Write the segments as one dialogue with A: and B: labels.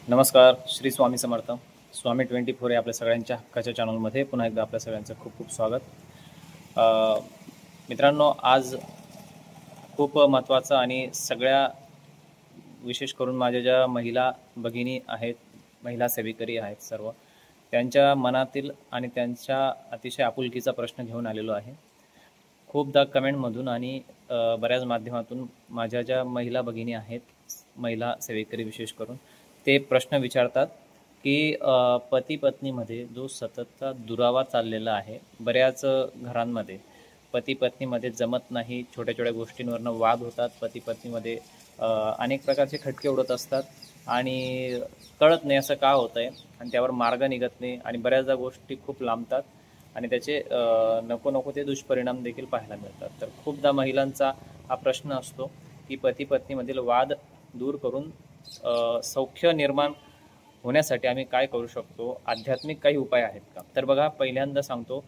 A: नमस्कार. श्री स्वामी समर्थ. स्वामी 24 या आपल्या सगळ्यांच्या हक्काच्या चॅनलमध्ये पुन्हा एकदा आपल्या सगळ्यांचं खूप खूप स्वागत. मित्रांनो, आज खूप महत्त्वाचं आणि सगळ्या विशेष करून माझ्या ज्या महिला भगिनी आहेत, महिला सेविकरी आहेत, सर्व त्यांच्या मनातील आणि त्यांच्या अतिशय आपुलकीचा प्रश्न घेऊन आलेलो आहे. खूपदा कमेंटमधून आणि बऱ्याच माध्यमातून माझ्या ज्या महिला भगिनी आहेत, महिला सेविकरी विशेष करून, ते प्रश्न विचारतात की पती पत्नीमध्ये जो सततचा दुरावा चाललेला आहे, बऱ्याच घरांमध्ये पती पत्नीमध्ये जमत नाही, छोट्या छोट्या गोष्टींवरनं वाद होतात, पती पत्नीमध्ये अनेक प्रकारचे खटके उडत असतात आणि कळत नाही असं का होतं आहे, आणि त्यावर मार्ग निघत नाही आणि बऱ्याचदा गोष्टी खूप लांबतात आणि त्याचे नको नको ते दुष्परिणाम देखील पाहायला मिळतात. तर खूपदा महिलांचा हा प्रश्न असतो की पती पत्नीमधील वाद दूर करून सौख्य निर्माण होण्यासाठी आम्ही काय करू शकतो, आध्यात्मिक काही उपाय आहेत का? तर बघा, पहिल्यांदा सांगतो,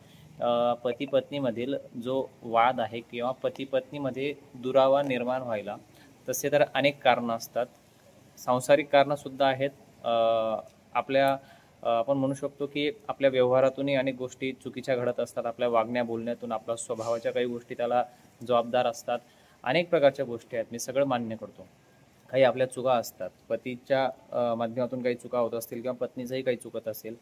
A: पती पत्नीमधील जो वाद आहे किंवा पती पत्नीमध्ये दुरावा निर्माण व्हायला तसे तर अनेक कारणं असतात. सांसारिक कारणंसुद्धा आहेत. आपल्या आपण म्हणू शकतो की आपल्या व्यवहारातूनही अनेक गोष्टी चुकीच्या घडत असतात, आपल्या वागण्या बोलण्यातून, आपल्या स्वभावाच्या काही गोष्टी त्याला जबाबदार असतात. अनेक प्रकारच्या गोष्टी आहेत, मी सगळं मान्य करतो. काही आपल्या चुका असतात, पतीच्या माध्यमातून काही चुका होत असतील किंवा पत्नीचंही काही चुकत असेल,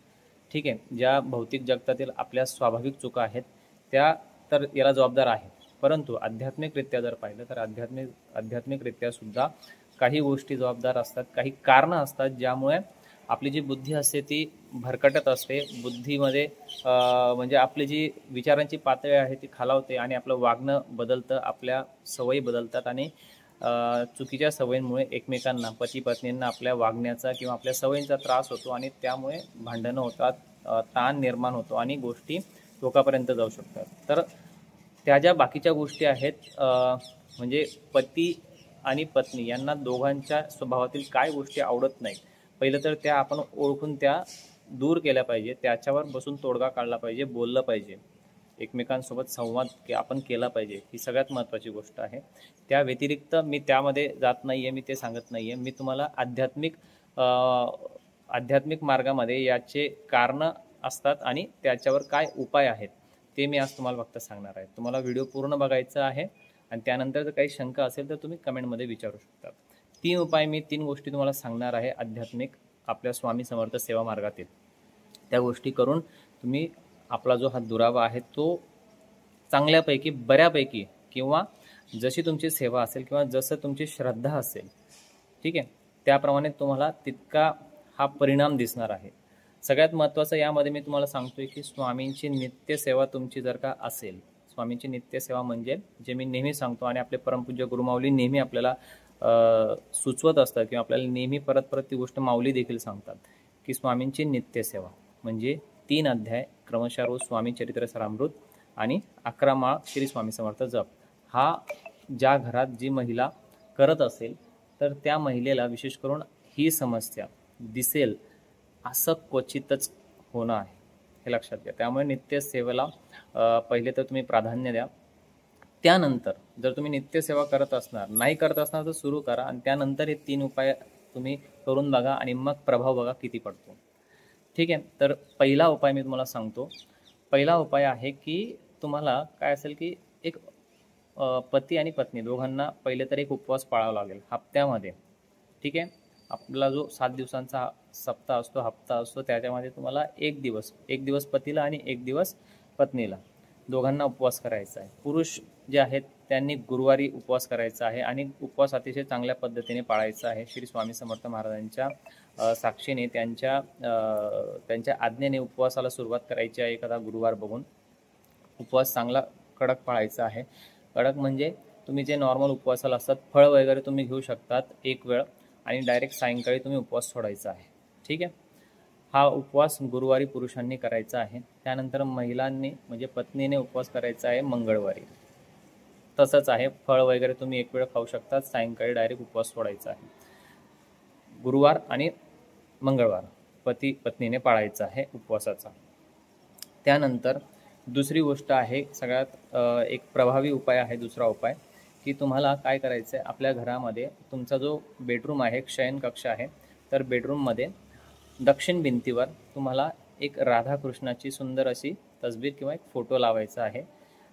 A: ठीक आहे. ज्या भौतिक जगतातील आपल्या स्वाभाविक चुका आहेत त्या तर याला जबाबदार आहेत, परंतु आध्यात्मिकरित्या जर पाहिलं तर आध्यात्मिकरित्या सुद्धा काही गोष्टी जबाबदार असतात, काही कारणं असतात ज्यामुळे आपली जी बुद्धी असते ती भरकटत असते. बुद्धीमध्ये म्हणजे आपली जी विचारांची पातळी आहे ती खालावते आणि आपलं वागणं बदलतं, आपल्या सवयी बदलतात आणि चुकीच्या सवयींमुळे एकमेकांना, पती पत्नींना आपल्या वागण्याचा किंवा आपल्या सवयींचा त्रास होतो आणि त्यामुळे भांडणं होतात, ताण निर्माण होतो आणि गोष्टी टोकापर्यंत जाऊ शकतात. तर त्या ज्या बाकीच्या गोष्टी आहेत, म्हणजे पती आणि पत्नी यांना दोघांच्या स्वभावातील काय गोष्टी आवडत नाहीत, पहिलं तर त्या आपण ओळखून त्या दूर केल्या पाहिजे, त्याच्यावर बसून तोडगा काढला पाहिजे, बोललं पाहिजे, एकमेकांसोबत संवाद आपण केला पाहिजे. ही सगळ्यात महत्त्वाची गोष्ट आहे. त्या व्यतिरिक्त मी त्यामध्ये जात नाही आहे, मी ते सांगत नाही आहे. मी तुम्हाला आध्यात्मिक मार्गामध्ये याचे कारणं असतात आणि त्याच्यावर काय उपाय आहेत ते मी आज तुम्हाला फक्त सांगणार आहे. तुम्हाला व्हिडिओ पूर्ण बघायचा आहे आणि त्यानंतर जर काही शंका असेल तर तुम्ही कमेंटमध्ये विचारू शकता. 3 गोष्टी तुम्हाला सांगणार आहे आध्यात्मिक आपल्या स्वामी समर्थ सेवा मार्गातील. त्या गोष्टी करून तुम्ही आपला जो हा दुरावा आहे तो चांगल्यापैकी, बऱ्यापैकी, किंवा जशी तुमची सेवा असेल किंवा जसं तुमची श्रद्धा असेल, ठीक आहे, त्याप्रमाणे तुम्हाला तितका हा परिणाम दिसणार आहे. सगळ्यात महत्त्वाचं यामध्ये मी तुम्हाला सांगतोय की स्वामींची नित्यसेवा तुमची जर का असेल, स्वामींची नित्यसेवा म्हणजे जे मी नेहमी सांगतो आणि आपले परमपूज्य गुरुमाऊली नेहमी आपल्याला सुचवत असतात किंवा आपल्याला नेहमी परत परत ती गोष्ट माऊली देखील सांगतात की स्वामींची नित्यसेवा म्हणजे 3 अध्याय क्रमशः रोज स्वामी चरित्र सारामृत आणि 11 माळ श्री स्वामी समर्थ जप. हा ज्या घरात जी महिला करत असेल तर त्या महिलेला विशेष करून ही समस्या दिसेल असं क्वचितच होणं आहे, हे लक्षात घ्या. त्यामुळे नित्यसेवेला पहिले तर तुम्ही प्राधान्य द्या. त्यानंतर जर तुम्ही नित्यसेवा करत असणार, नाही करत असणार तर सुरू करा आणि त्यानंतर हे 3 उपाय तुम्ही करून बघा आणि मग प्रभाव बघा किती पडतो, ठीक आहे. तर पहिला उपाय मी तुम्हाला सांगतो. पहिला उपाय आहे की तुम्हाला काय असेल की एक पती आणि पत्नी दोघांना पहिले तर एक उपवास पाळावा लागेल हप्त्यामध्ये, ठीक आहे. आपला जो 7 दिवसांचा सप्ताह असतो, हप्ता असतो, त्याच्यामध्ये तुम्हाला एक दिवस पतीला आणि एक दिवस पत्नीला दोघांना उपवास करायचा आहे. पुरुष जे आहेत त्यांनी गुरुवारी उपवास करायचा आहे आणि उपवास अतिशय चांगल्या पद्धतीने पाळायचा आहे. श्री स्वामी समर्थ महाराजांच्या साक्षीने त्यांच्या आज्ञेने उपवासाला सुरुवात करायची आहे. एखादा गुरुवार बघून उपवास चांगला कडक पाळायचा आहे. कडक म्हणजे तुम्ही जे नॉर्मल उपवासाला असतात, फळ वगैरे तुम्ही घेऊ शकतात एक वेळ आणि डायरेक्ट सायंकाळी तुम्ही उपवास सोडायचा आहे, ठीक आहे. हा उपवास गुरुवारी पुरुषांनी करायचा आहे. त्यानंतर महिलांनी म्हणजे पत्नीने उपवास करायचा आहे मंगळवारी. तसंच आहे, फळ वगैरे तुम्ही एक वेळ खाऊ शकतात, सायंकाळी डायरेक्ट उपवास सोडायचा आहे. गुरुवार आणि मंगळवार पती पत्नीने पाळायचा आहे उपवासाचा. त्यानंतर दुसरी गोष्ट आहे, सगळ्यात एक प्रभावी उपाय आहे दुसरा उपाय, की तुम्हाला काय करायचं आहे, आपल्या घरामध्ये तुमचा जो बेडरूम आहे, शयन कक्ष आहे, तर बेडरूममध्ये दक्षिण भिंतीवर तुम्हाला एक राधाकृष्णाची सुंदर अशी तस्वीर किंवा एक फोटो लावायचा आहे.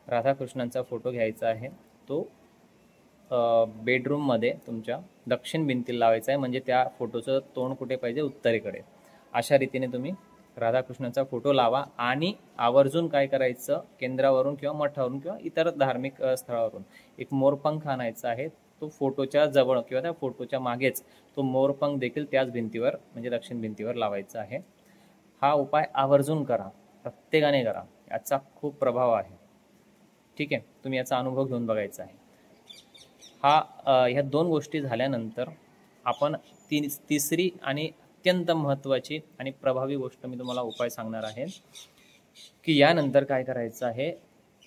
A: राधाकृष्णांचा फोटो घ्यायचा आहे, तो बेडरूममध्ये तुमच्या दक्षिण भिंतीला लावायचा आहे. म्हणजे त्या फोटोचं तोंड कुठे पाहिजे, उत्तरेकडे. अशा रीतीने तुम्ही राधाकृष्णाचा फोटो लावा. आणि आवर्जून काय करायचं, केंद्रावरून किंवा मठावरून किंवा इतर धार्मिक स्थळावरून एक मोरपंख आणायचा आहे. तो फोटोच्या जवळ किंवा त्या फोटोच्या मागेच तो मोरपंख देखील त्याच भिंतीवर म्हणजे दक्षिण भिंतीवर लावायचा आहे. हा उपाय आवर्जून करा, प्रत्येकाने करा. याचा खूप प्रभाव आहे. ठीक आहे, तुम्ही याचा अनुभव घेऊन बघायचा आहे. ह्या 2 गोष्टी झाल्यानंतर आपण तिसरी आणि अत्यंत महत्त्वाची आणि प्रभावी गोष्ट मी तुम्हाला उपाय सांगणार आहे, की यानंतर काय करायचं आहे.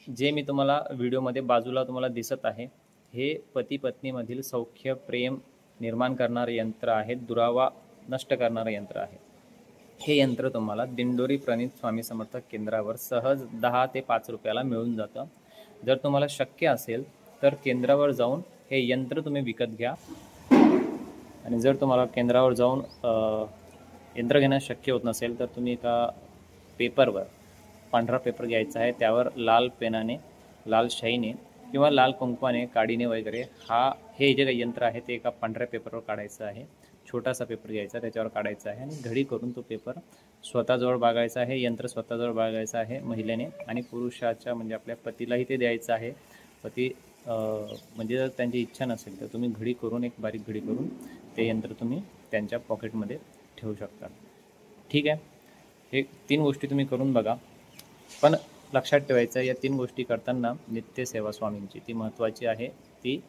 A: जे मी तुम्हाला व्हिडिओमध्ये बाजूला तुम्हाला दिसत आहे, हे पती पत्नीमधील सौख्य प्रेम निर्माण करणारे यंत्र आहे, दुरावा नष्ट करणारं यंत्र आहे. हे यंत्र तुम्हाला दिंडोरी प्रणित स्वामी समर्थ केंद्रावर सहज 10 ते 5 रुपयाला मिळून जातं. जर तुम्हाला शक्य असेल तर केंद्रावर जाऊन हे यंत्र तुम्ही विकत घ्या. आणि जर तुम्हाला केंद्रावर जाऊन यंत्र घेणं शक्य होत नसेल तर तुम्ही एका पेपरवर, पांढरा पेपर घ्यायचा आहे, त्यावर लाल पेनाने, लाल शाईने किंवा लाल कुंकवाने, काडीने वगैरे हे जे काही यंत्र आहे ते एका पांढऱ्या पेपरवर काढायचं आहे. छोटासा पेपर घ्यायचा, त्याच्यावर काढायचा आहे आणि घडी करून तो पेपर स्वतःजवळ बाळगायचा आहे. यंत्र स्वतःजवळ बाळगायचं आहे महिलेने. आणि पुरुषाच्या म्हणजे आपल्या पतीलाही ते द्यायचं आहे. पती म्हणजे जर त्यांची इच्छा नसेल तर तुम्ही घडी करून, एक बारीक घडी करून ते यंत्र तुम्ही त्यांच्या पॉकेटमध्ये ठेवू शकता. ठीक आहे, हे 3 गोष्टी तुम्ही करून बघा. पण लक्षात ठेवायचं, या 3 गोष्टी करताना नित्यसेवा स्वामींची ती महत्त्वाची आहे, ती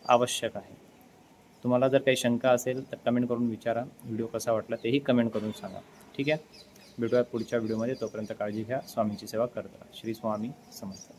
A: आवश्यक आहे. तुम्हाला जर काही शंका असेल तर कमेंट करून विचारा. व्हिडिओ कसा वाटला तेही कमेंट करून सांगा. ठीक आहे, भेटूया पुढच्या व्हिडिओमध्ये. तोपर्यंत काळजी घ्या. स्वामींची सेवा करत राहा. श्री स्वामी समर्थ.